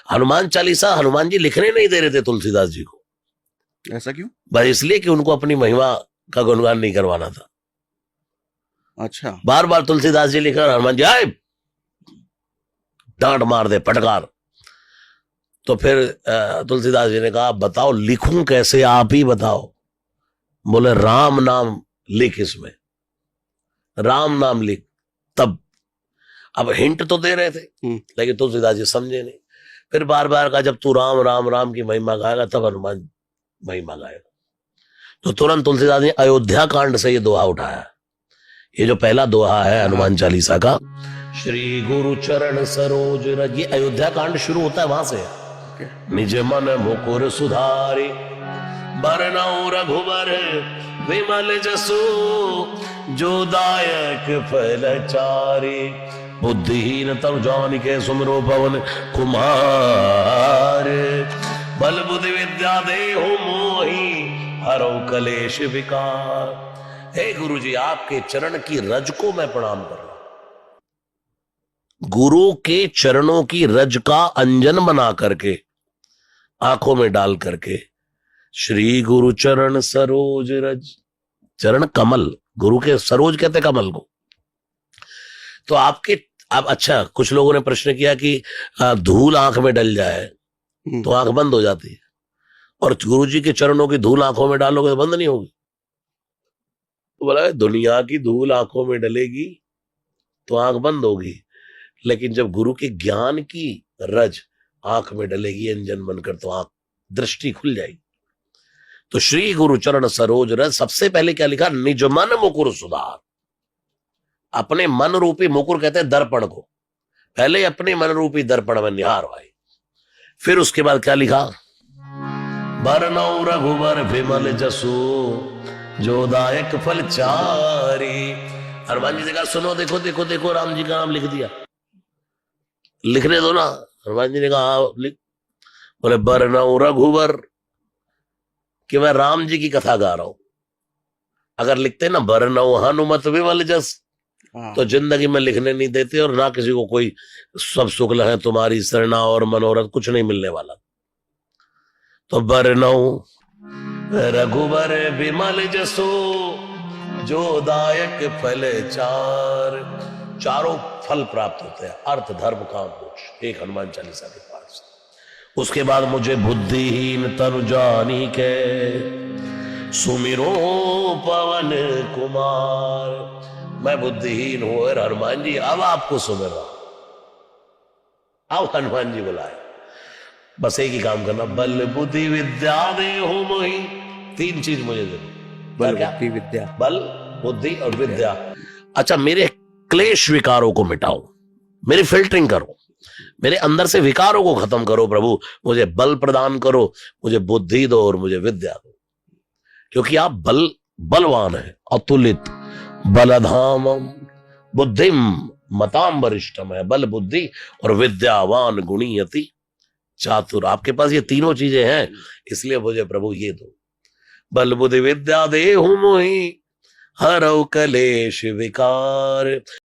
हनुमान चालीसा हनुमान जी लिखने नहीं दे रहे थे तुलसीदास जी को। ऐसा क्यों? बस इसलिए कि उनको अपनी महिमा का गुणगान नहीं करवाना था। अच्छा। बार बार तुलसीदास जी लिख रहे, हनुमान जी आए डांट मार दे फटकार। तो फिर तुलसीदास जी ने कहा बताओ लिखूं कैसे, आप ही बताओ। बोले राम नाम लिख, इसमें राम नाम लिख। तब अब हिंट तो दे रहे थे लेकिन तुलसीदास जी समझे नहीं। फिर बार बार कहा जब तू राम राम राम की महिमा गाएगा तब हनुमान महिमा गाएगा। तो तुरंत तुलसीदास ने अयोध्या कांड से ये दोहा उठाया। ये जो पहला दोहा है हनुमान चालीसा का, श्री गुरु चरण सरोज रज, ये अयोध्या कांड शुरू होता है वहां से। निज मन मुकुर सुधारी बरनउँ रघुबर विमल जसु, जो दायक फल चारी, बुद्धिहीन तनु जानिके सुमिरो पवन कुमार, बल बुद्धि विद्या देहु मोहि हरौ कलेश विकार। हे गुरु जी आपके चरण की रज को मैं प्रणाम कर रहा हूं। गुरु के चरणों की रज का अंजन बना करके आंखों में डाल करके, श्री गुरु चरण सरोज रज, चरण कमल, गुरु के सरोज कहते कमल को। तो आपके अब अच्छा कुछ लोगों ने प्रश्न किया कि धूल आंख में डल जाए तो आंख बंद हो जाती है, और गुरु जी के चरणों की धूल आंखों में डालोगे तो बंद नहीं होगी। तो बोला दुनिया की धूल आंखों में डलेगी तो आंख बंद होगी, लेकिन जब गुरु के ज्ञान की रज आंख में डलेगी अंजन बनकर तो आंख दृष्टि खुल जाएगी। तो श्री गुरु चरण सरोज रज, सबसे पहले क्या लिखा, निज मन मुकुर सुधार। अपने मन रूपी मुकुर कहते हैं दर्पण को, पहले अपने मन रूपी दर्पण में निहार भाई। फिर उसके बाद क्या लिखा, बरनउँ रघुबर विमल जसु, जो दायक फल चारी। हनुमान जी ने कहा सुनो देखो देखो देखो, राम जी का नाम लिख दिया, लिखने दो ना। हनुमान जी ने कहा लिख। बोले बरनउँ रघुबर, कि मैं राम जी की कथा गा रहा हूं। अगर लिखते ना बरनउँ हनुमत विमल जस, तो जिंदगी में लिखने नहीं देते और ना किसी को कोई सब शुक्ल है तुम्हारी शरणा और मनोरथ कुछ नहीं मिलने वाला। तो बरनउँ रघुबर विमल जसो, जो दायक फल चार, चारों फल प्राप्त होते हैं, अर्थ धर्म काम मोक्ष, एक हनुमान चालीसा के पास। उसके बाद मुझे बुद्धिहीन तनु जानी के, सुमिरो पवन कुमार। मैं बुद्धिहीन हूं और हनुमान जी अब आपको सुमिर रहा। अब हनुमान जी बुलाए, बस एक ही काम करना, बल बुद्धि विद्या देहु मोहि। तीन चीज मुझे दे दो, बल बुद्धि विद्या, बल बुद्धि और विद्या। अच्छा मेरे क्लेश विकारों को मिटाओ, मेरी फिल्टरिंग करो, मेरे अंदर से विकारों को खत्म करो प्रभु। मुझे बल प्रदान करो, मुझे बुद्धि दो और मुझे विद्या दो, क्योंकि आप बलवान है। अतुलित बलधामम बुद्धिम मताम वरिष्ठम है, बल बुद्धि और विद्यावान गुणी अति चातुर। आपके पास ये तीनों चीजें हैं, इसलिए मुझे प्रभु ये दो, बल बुद्धि विद्या देहु मोहि हरौ कलेश विकार।